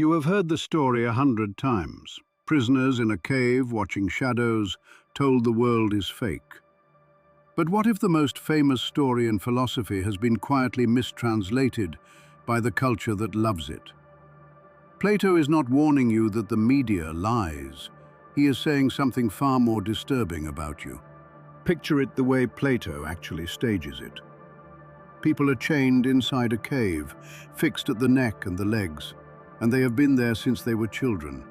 You have heard the story 100 times. Prisoners in a cave watching shadows, told the world is fake. But what if the most famous story in philosophy has been quietly mistranslated by the culture that loves it? Plato is not warning you that the media lies. He is saying something far more disturbing about you. Picture it the way Plato actually stages it. People are chained inside a cave, fixed at the neck and the legs, and they have been there since they were children.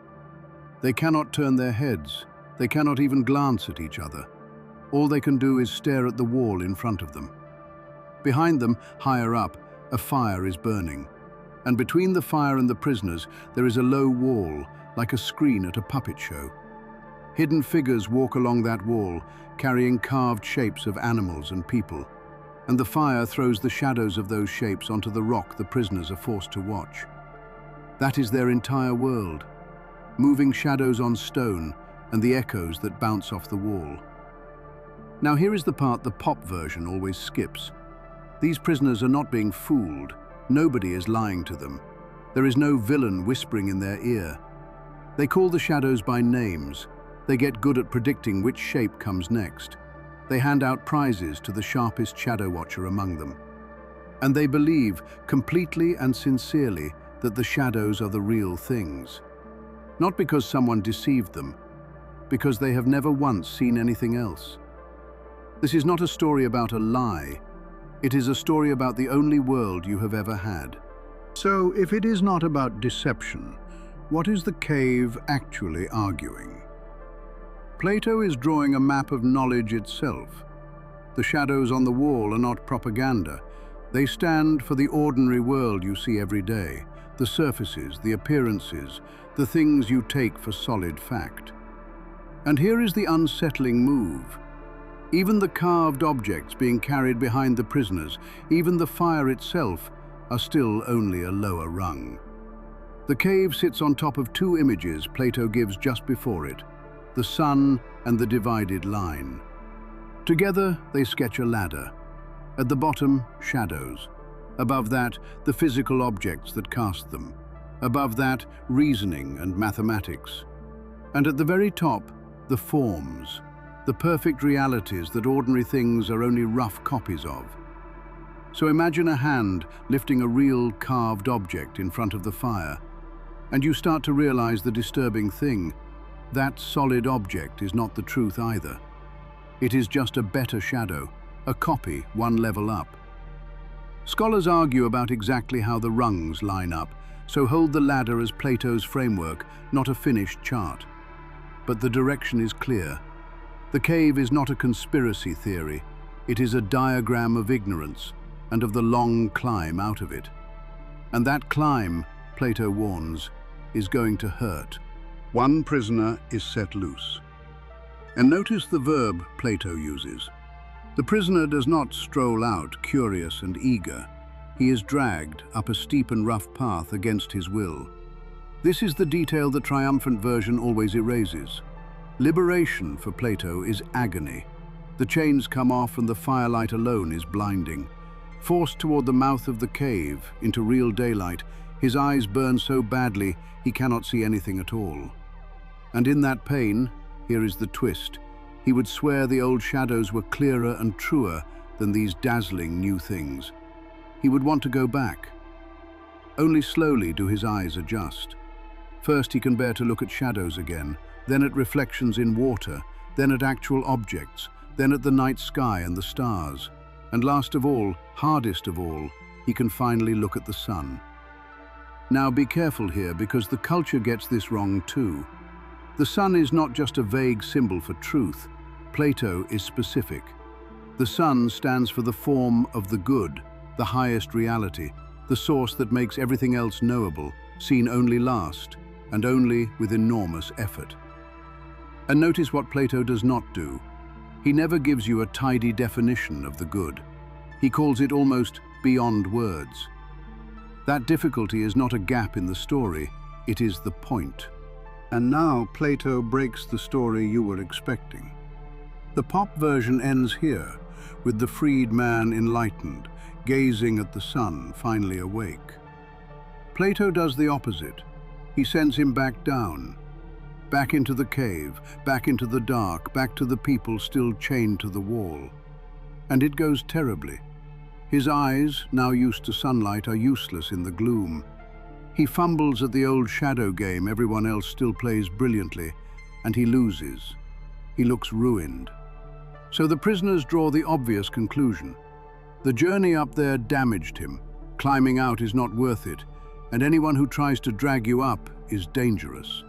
They cannot turn their heads. They cannot even glance at each other. All they can do is stare at the wall in front of them. Behind them, higher up, a fire is burning. And between the fire and the prisoners, there is a low wall, like a screen at a puppet show. Hidden figures walk along that wall, carrying carved shapes of animals and people. And the fire throws the shadows of those shapes onto the rock the prisoners are forced to watch. That is their entire world. Moving shadows on stone and the echoes that bounce off the wall. Now here is the part the pop version always skips. These prisoners are not being fooled. Nobody is lying to them. There is no villain whispering in their ear. They call the shadows by names. They get good at predicting which shape comes next. They hand out prizes to the sharpest shadow watcher among them. And they believe, completely and sincerely, that the shadows are the real things. Not because someone deceived them, because they have never once seen anything else. This is not a story about a lie. It is a story about the only world you have ever had. So, if it is not about deception, what is the cave actually arguing? Plato is drawing a map of knowledge itself. The shadows on the wall are not propaganda. They stand for the ordinary world you see every day, the surfaces, the appearances, the things you take for solid fact. And here is the unsettling move. Even the carved objects being carried behind the prisoners, even the fire itself, are still only a lower rung. The cave sits on top of two images Plato gives just before it, the sun and the divided line. Together, they sketch a ladder. At the bottom, shadows. Above that, the physical objects that cast them. Above that, reasoning and mathematics. And at the very top, the forms, the perfect realities that ordinary things are only rough copies of. So imagine a hand lifting a real carved object in front of the fire, and you start to realize the disturbing thing. That solid object is not the truth either. It is just a better shadow, a copy one level up. Scholars argue about exactly how the rungs line up, so hold the ladder as Plato's framework, not a finished chart. But the direction is clear. The cave is not a conspiracy theory. It is a diagram of ignorance and of the long climb out of it. And that climb, Plato warns, is going to hurt. One prisoner is set loose. And notice the verb Plato uses. The prisoner does not stroll out, curious and eager. He is dragged up a steep and rough path against his will. This is the detail the triumphant version always erases. Liberation for Plato is agony. The chains come off and the firelight alone is blinding. Forced toward the mouth of the cave, into real daylight, his eyes burn so badly he cannot see anything at all. And in that pain, here is the twist. He would swear the old shadows were clearer and truer than these dazzling new things. He would want to go back. Only slowly do his eyes adjust. First he can bear to look at shadows again, then at reflections in water, then at actual objects, then at the night sky and the stars. And last of all, hardest of all, he can finally look at the sun. Now be careful here, because the culture gets this wrong too. The sun is not just a vague symbol for truth. Plato is specific. The sun stands for the form of the good, the highest reality, the source that makes everything else knowable, seen only last, and only with enormous effort. And notice what Plato does not do. He never gives you a tidy definition of the good. He calls it almost beyond words. That difficulty is not a gap in the story, it is the point. And now Plato breaks the story you were expecting. The pop version ends here, with the freed man enlightened, gazing at the sun, finally awake. Plato does the opposite. He sends him back down, back into the cave, back into the dark, back to the people still chained to the wall. And it goes terribly. His eyes, now used to sunlight, are useless in the gloom. He fumbles at the old shadow game everyone else still plays brilliantly, and he loses. He looks ruined. So the prisoners draw the obvious conclusion. The journey up there damaged him. Climbing out is not worth it, and anyone who tries to drag you up is dangerous.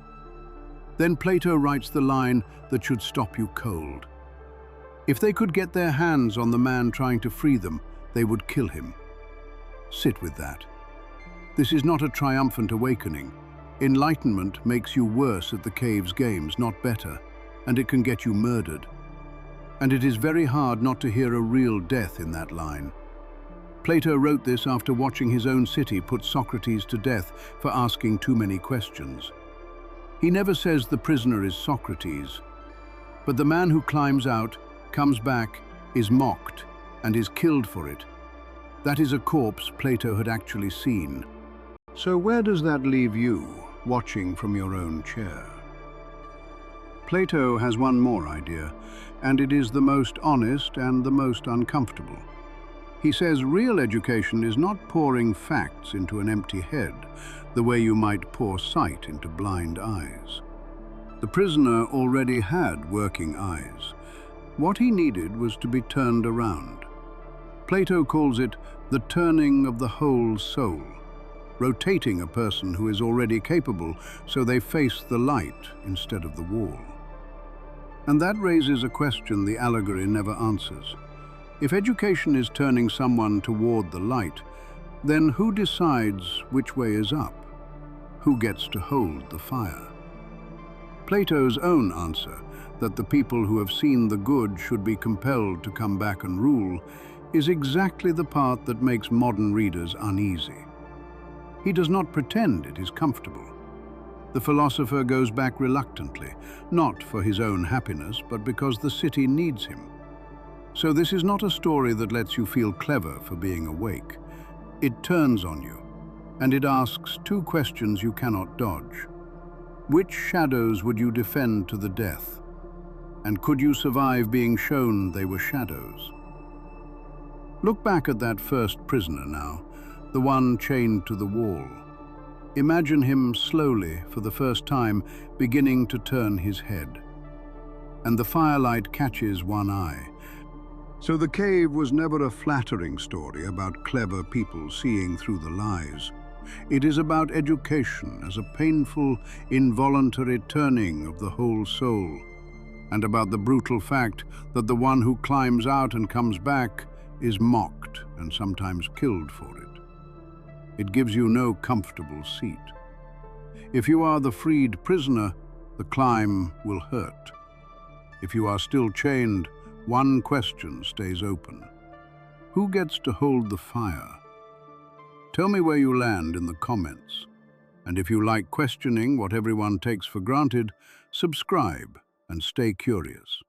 Then Plato writes the line that should stop you cold. If they could get their hands on the man trying to free them, they would kill him. Sit with that. This is not a triumphant awakening. Enlightenment makes you worse at the cave's games, not better, and it can get you murdered. And it is very hard not to hear a real death in that line. Plato wrote this after watching his own city put Socrates to death for asking too many questions. He never says the prisoner is Socrates, but the man who climbs out, comes back, is mocked, and is killed for it. That is a corpse Plato had actually seen. So where does that leave you, watching from your own chair? Plato has one more idea, and it is the most honest and the most uncomfortable. He says real education is not pouring facts into an empty head, the way you might pour sight into blind eyes. The prisoner already had working eyes. What he needed was to be turned around. Plato calls it the turning of the whole soul, rotating a person who is already capable so they face the light instead of the wall. And that raises a question the allegory never answers. If education is turning someone toward the light, then who decides which way is up? Who gets to hold the fire? Plato's own answer, that the people who have seen the good should be compelled to come back and rule, is exactly the part that makes modern readers uneasy. He does not pretend it is comfortable. The philosopher goes back reluctantly, not for his own happiness, but because the city needs him. So this is not a story that lets you feel clever for being awake. It turns on you, and it asks two questions you cannot dodge. Which shadows would you defend to the death? And could you survive being shown they were shadows? Look back at that first prisoner now, the one chained to the wall. Imagine him slowly, for the first time, beginning to turn his head. And the firelight catches one eye. So the cave was never a flattering story about clever people seeing through the lies. It is about education as a painful, involuntary turning of the whole soul, and about the brutal fact that the one who climbs out and comes back is mocked and sometimes killed for it. It gives you no comfortable seat. If you are the freed prisoner, the climb will hurt. If you are still chained, one question stays open. Who gets to hold the fire? Tell me where you land in the comments. And if you like questioning what everyone takes for granted, subscribe and stay curious.